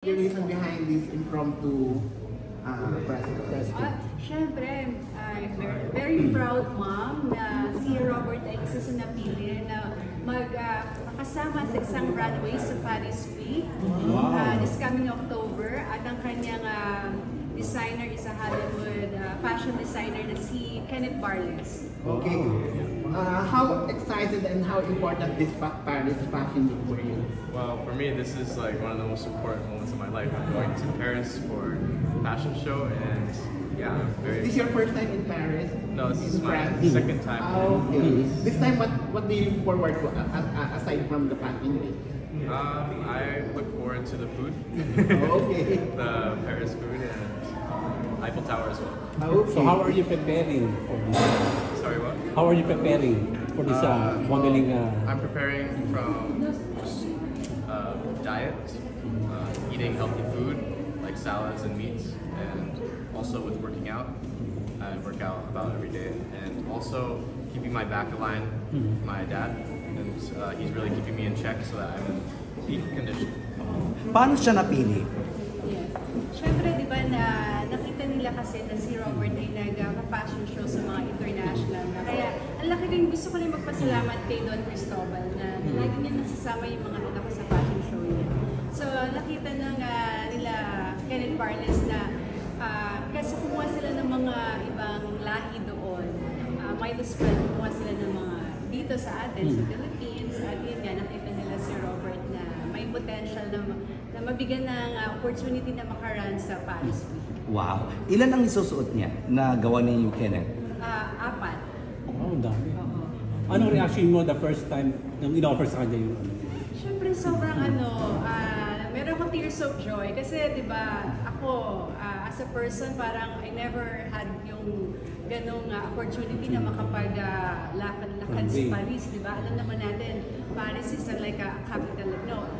The reason behind this impromptu press tour? Siyempre, I'm very proud mom na si Robert ay isa sa napili na makasama sa isang runway sa Paris Week this coming October, at ang kanyang designer is a Hollywood fashion designer na si Kenneth Barles. Okay. How excited and how important this Paris fashion week for you? Well, for me, this is like one of the most important moments of my life. I'm going to Paris for a fashion show, and yeah, I'm very. Is this your first time in Paris? No, this is my second time. Okay. This time, what do you look forward to aside from the fashion week? I look forward to the food. Okay. The Paris food and Eiffel Tower as well. Okay. So how are you preparing for this? Sorry, what? How are you preparing for this modeling? I'm preparing from just diet, eating healthy food like salads and meats, and also with working out. I work out about every day, and also keeping my back aligned with my dad, and he's really keeping me in check so that I'm in peak condition. Paano siya napili? Yes. Siyempre, di ba, nakita nila kasi na si Robert ay nag-fashion show sa mga international na. Kaya, ang laki rin, gusto ko rin magpasalamat kay Don Cristobal na lagi niya nasasama yung mga anak ko sa fashion show niya. So, nakita na nila Kenneth Barles na kasi kumuha sila ng mga ibang lahi doon. Might as well kumuha sila ng mga dito sa atin, sa Philippines. At yun nga, nakita nila si Robert na may potential na mabigyan ng opportunity na makarun sa Paris Week. Wow! Ilan ang isusuot niya na gawa ni Kenneth? 4. Oh, dami. Anong reaction mo the first time nang in-offer sa kanya yung ano? Siyempre, sobrang meron akong tears of joy kasi, di ba, ako, as a person, parang I never had yung ganong opportunity na makapag-lakad sa Paris, di ba? Alam naman natin, Paris is like a capital,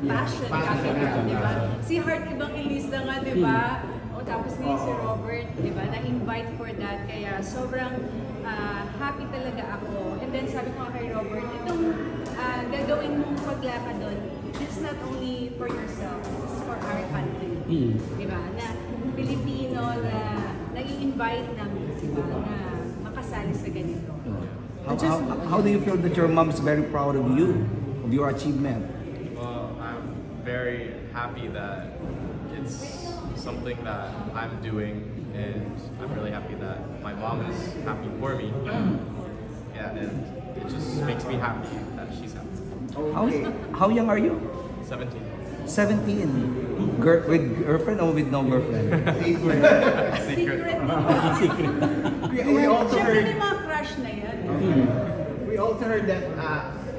fashion capital, di ba? Si Heart Evangelista nga, di ba? O tapos ngayon si Robert, di ba? Na-invite for that, kaya sobrang happy talaga ako. And then sabi ko kay Robert, itong gagawin mong paglakad doon, it's not only for yourself, it's for our country. Di ba? Na Pilipino na nag-i-invite namin, di ba? Na makasali sa ganito. How do you feel that your mom is very proud of you, of your achievement? Well, I'm very happy that it's something that I'm doing, and I'm really happy that my mom is happy for me. Yeah, and it just makes me happy that she's happy. How young are you? 17. 17. With girlfriend or with no girlfriend? Secret. Secret. We also Siyempre, heard. may mga crush na yan. We also heard that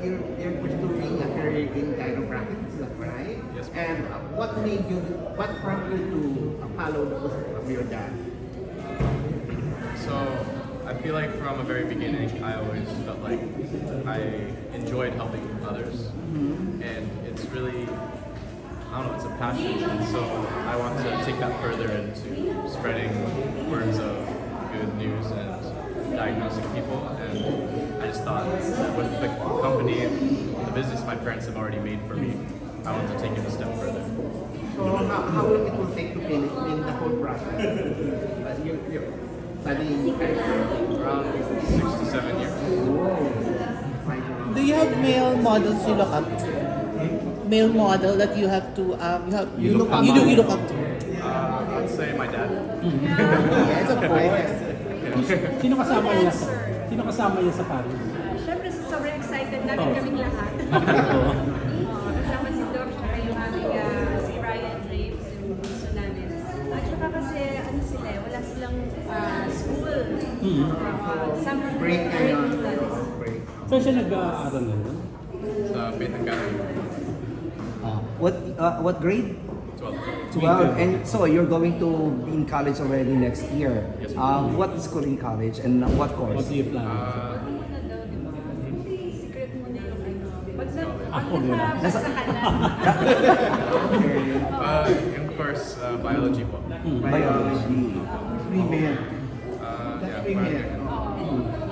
you're pursuing a career in chiropractic, is that right? Yes, ma'am. And what prompted you to follow the footsteps of your dad? So, I feel like from a very beginning, I always felt like I enjoyed helping others. And it's really, I don't know, it's a passion. And so I want to take that further into spreading words of good news and diagnosing people. And I just thought that with the company, the business my parents have already made for me, I want to take it a step further. So how long it will take to finish in the whole process? You're studying Around 6 to 7 years. Do you have male models you look up to? Male model that you have to you look up to? I'd say my dad. Yes, of course. Sino kasama niya sa Paris? Siyempre, sobrang excited namin kaming lahat. Kasama si Doc, saka yung aming si Ryan Drapes, yung gusto namin. At saka kasi, sila, wala silang school. Summer Break ngayon. Break. Saan siya nag-aaral ngayon? Sa Faith Academy. What grade? 12. 12. And so you're going to be in college already next year. Yes, What school in college and what What course? do you plan? muna daw, di ba? Secret muna yung Ako pag muna. nakabasa ka na. Yung course, biology po. Biology. Female. Yeah, Female.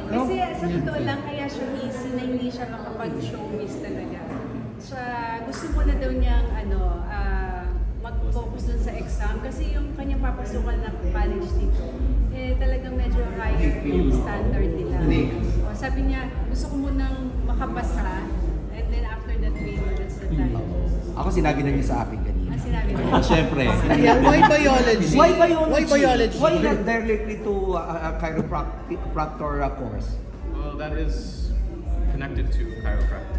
Kasi sa totoo lang, kaya siya busy na hindi siya makapag-showbiz talaga. Siya, gusto mo na daw niyang mag-focus dun sa exam kasi yung kanyang papasukan na college dito, eh talagang medyo higher yung standard nila. O, sabi niya, gusto ko munang makapasa and then after that waiver, that's the time. Ako sinabi na niya sa akin kanina. Sinabi niya. Siyempre. Yeah, why biology? Why biology? Why biology? Why not directly to a chiropractor course? Well, that is connected to chiropractic.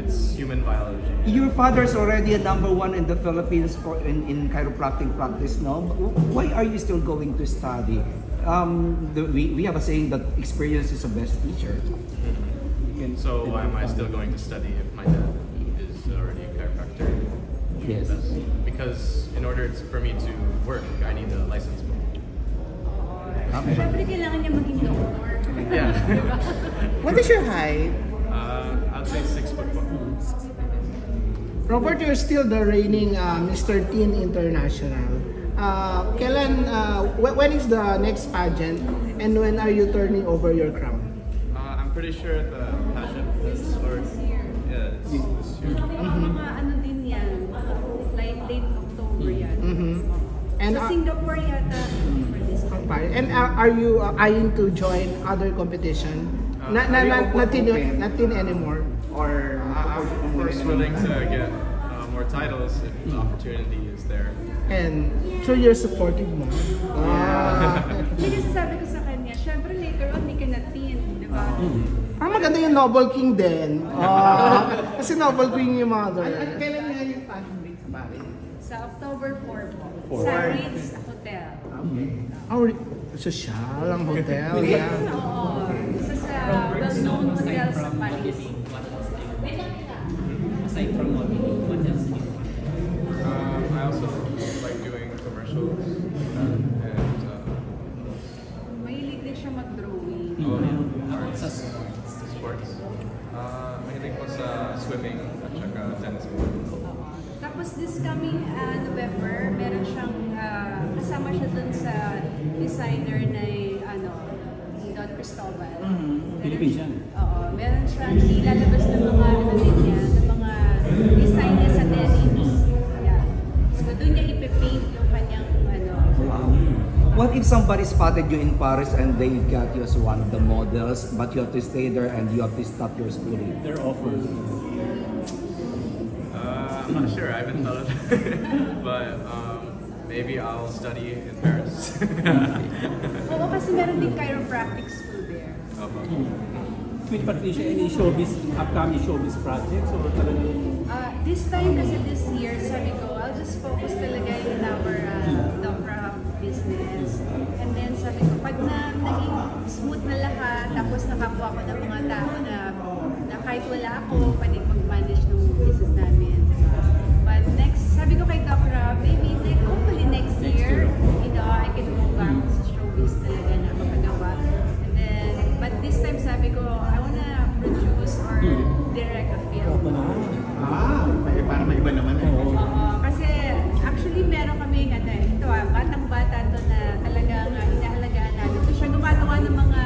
It's human biology. Your father's already a #1 in the Philippines in chiropractic practice now. Why are you still going to study? We have a saying that experience is the best teacher. So why am I still going to study if my dad is already a chiropractor? Yes. Because in order for me to work, I need a license book. Siyempre, kailangan niya maging doktor. Yeah. What is your height? I'd say 6'1". Robert, you're still the reigning Mr. Teen International. Kailan, when is the next pageant and when are you turning over your crown? I'm pretty sure the pageant is yeah, it's this year. Mga ano din yan, like late October yan. And, Sa Singapore yata. for this time. and are you eyeing to join other competition? Not teen anymore. Or I'm of course willing to get more titles if the opportunity is there. and through your supportive mom. Hindi kasi sabi ko sa kanya, syempre later on, hindi ka na teen, di ba? Maganda yung Noble King din. Kasi Noble King yung mother. Kailan nga yung fashion week sa Paris? Sa October 4 po. Sa Ritz Hotel. Social ang hotel. Oo. Isa sa well-known hotel sa Paris. Aside from modeling, what else do you I also like doing commercials and Mahilig din siya mag-drawing. Sa sports. Mahilig ko sa swimming at saka tennis. Tapos this coming November, meron siyang kasama siya dun sa designer na si Don Cristobal. Philippines yan. Oo, meron siyang ilalabas ng mga din niya, ng mga design niya sa denims. Yeah. So doon niya ipipaint yung kanyang What if somebody spotted you in Paris and they got you as one of the models, but you have to stay there and you have to stop your schooling? Their offers. I'm not sure. I haven't thought of it, but maybe I'll study in Paris. Oo, kasi meron din chiropractic school there. With Patricia, any upcoming showbiz projects or talagang This time kasi this year, sabi ko, I'll just focus talaga in our Dokra business. And then sabi ko, pag naging smooth na lahat, tapos nakakuha ko ng mga tao na kahit wala ako, pwede mag-manage ng business namin. But next, sabi ko kay Dokra, maybe hopefully next year, I can go back sa showbiz talaga na makagawa. And then, but this time sabi ko, I wanna produce or direct a film. Para may iba naman eh. Oo, kasi actually meron kami batang-bata to na talagang inaalagaan natin. So siya gumagawa ng mga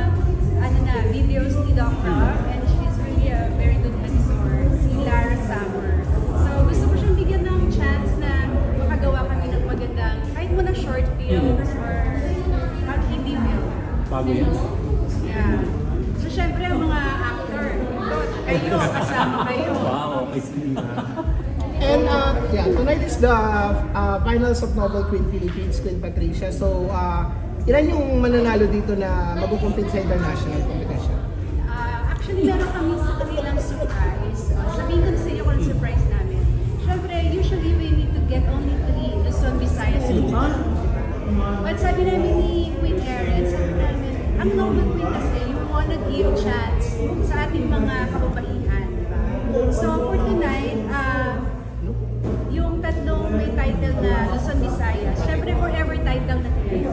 videos ni Dokra and she's really a very good mentor, si Lara Summer. So gusto ko siyang bigyan ng chance na makagawa kami ng magandang, kahit muna short films or hindi film. bago yan? Yeah. So syempre ang mga actor, kayo, kasama kayo. Wow, I see. And tonight is the finals of Noble Queen Philippines, Queen Patricia. So, ilan yung mananalo dito na magkukumpit sa international competition? Actually, meron kami sa kanilang surprise. Sabihin ko sa inyo kung ano surprise namin. Siyempre, usually we need to get only 3, Luzon, Visayas, and Mindanao. But sabi namin ni Queen Erin, sabi namin, ang Noble Queen kasi, you wanna give chance sa ating mga kababaihan. Diba? So, for tonight, yung tatlong may title na Luzon, Visayas, syempre forever title na tayo.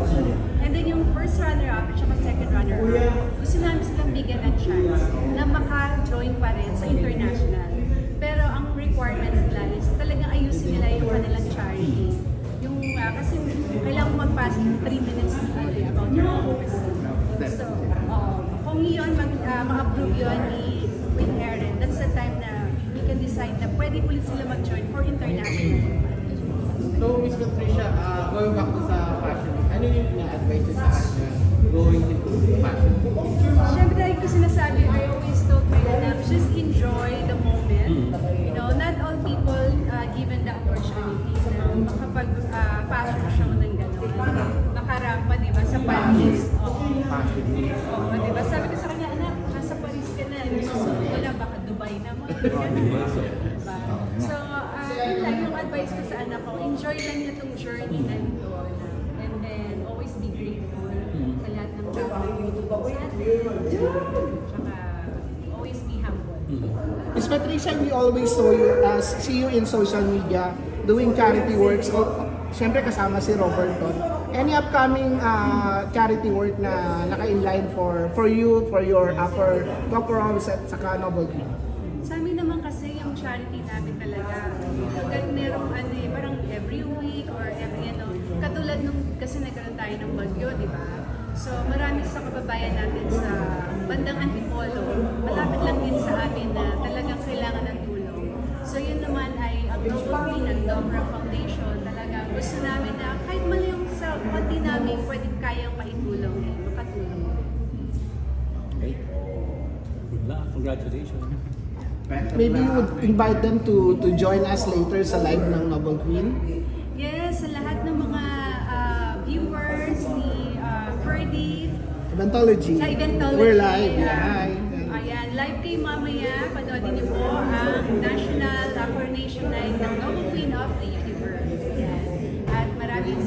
And then yung first runner-up at saka second runner-up, gusto namin silang bigyan ng chance na maka-join pa rin sa international. Pero ang requirements nila is talagang ayusin nila yung kanilang charity. Yung, kasi kailangan mag-pass yung 3 minutes about your So, kung yun, ma-approve yun ni Queen Erin, that's the time na we can decide na pwede ulit sila mag-join for international. So, going back to sa fashion, ano yung na-advise niyo sa kanya going into fashion? Siyempre, like ko sinasabi, I always told my anak, just enjoy the moment. You know, not all people given the opportunity na makapag-fashion show ng gano'n. Makarampa, di ba, sa Paris. Oo, di ba? Sabi ko sa kanya, anak, nasa Paris ka na. Susunod ko lang, baka Dubai naman. Diba? So, yun lang yung advice ko sa anak ko, enjoy lang niya itong journey na ito. And then, always be grateful sa lahat ng tao na binibigay sa atin. Tsaka, always be humble. Miss Patricia, we always see you in social media doing charity works. Siyempre kasama si Robert doon. Any upcoming charity work na naka-inline for you, for your upper Dr. Robs at saka Noble Queen? Sa amin naman kasi yung charity namin talaga, hanggang merong parang every week or every katulad nung kasi nagkaroon tayo ng bagyo, di ba? So marami sa kababayan natin sa bandang Antipolo, malapit lang din sa amin na talagang kailangan ng tulong. So yun naman ay ang Noble Queen at Dobra Foundation, talaga gusto namin na kahit mali yung sa konti namin pwedeng kayang maitulong makatulong. Good luck. Congratulations. Maybe you would invite them to join us later sa live ng Noble Queen? Yes, sa lahat ng mga viewers ni Ferdy, Eventology. sa Eventology. We're live. Yeah. Ayan, live kayo mamaya. Panoodin niyo po ang National Coronation Night ng Noble Queen of the Universe. Ayan. At maraming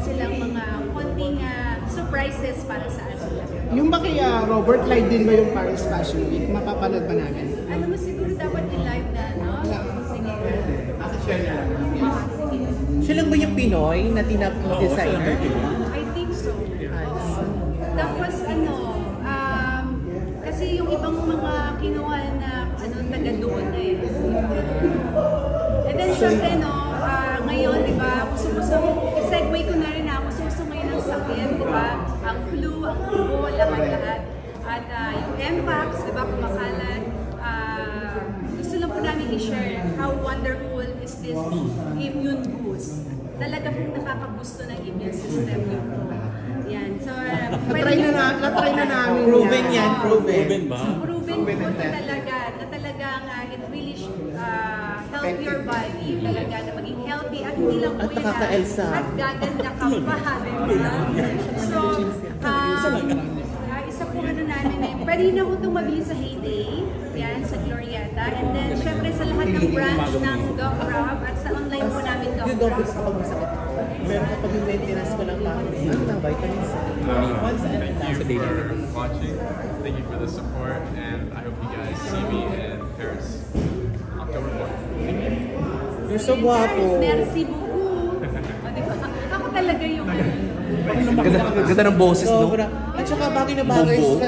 silang mga konting surprises para sa atin. Yung ba kay Robert, live din ba yung Paris Fashion Week? Mapapanood ba namin? Alam mo, siguro dapat i-live na, no? Sige. Share niya lang. Sige. Siya lang ba yung Pinoy na designer? I think so. Oo. Tapos kasi yung ibang mga kinuha na taga doon na eh. And then syempre ngayon, di ba, segue ko na rin ako, gusto ngayon ang sakit, di ba? Ang flu, ang ubo, lahat-lahat. At yung MPAX, di ba, kumakalat. Gusto lang po namin i-share how wonderful is this immune boost. Talaga pong nakakagusto ng immune system yung yan. So, Na-try na namin Proven yan, proven. Proven ba? proven po na talaga, it really help your body talaga na maging healthy at hindi lang po At nakaka-Elsa. at gaganda ka pa, diba? So, isa po namin pwede na po itong mabili sa Heyday, yan, sa Glorieta, and then syempre sa lahat ng branch ng Doc Rob at sa online po namin Doc Yung Rob. double sa pag-masakit ako. Meron kapag yung maintenance ko ng family. Ano na, vitamins? Thank you for watching. Thank you for the support, and I hope you guys see me in Paris, October 4th. Thank you. You're so guwapo. Merci beaucoup. O, diba? Ako talaga yung Ganda ng boses, no? Sobra. At saka bagay na bagay Bobo. sa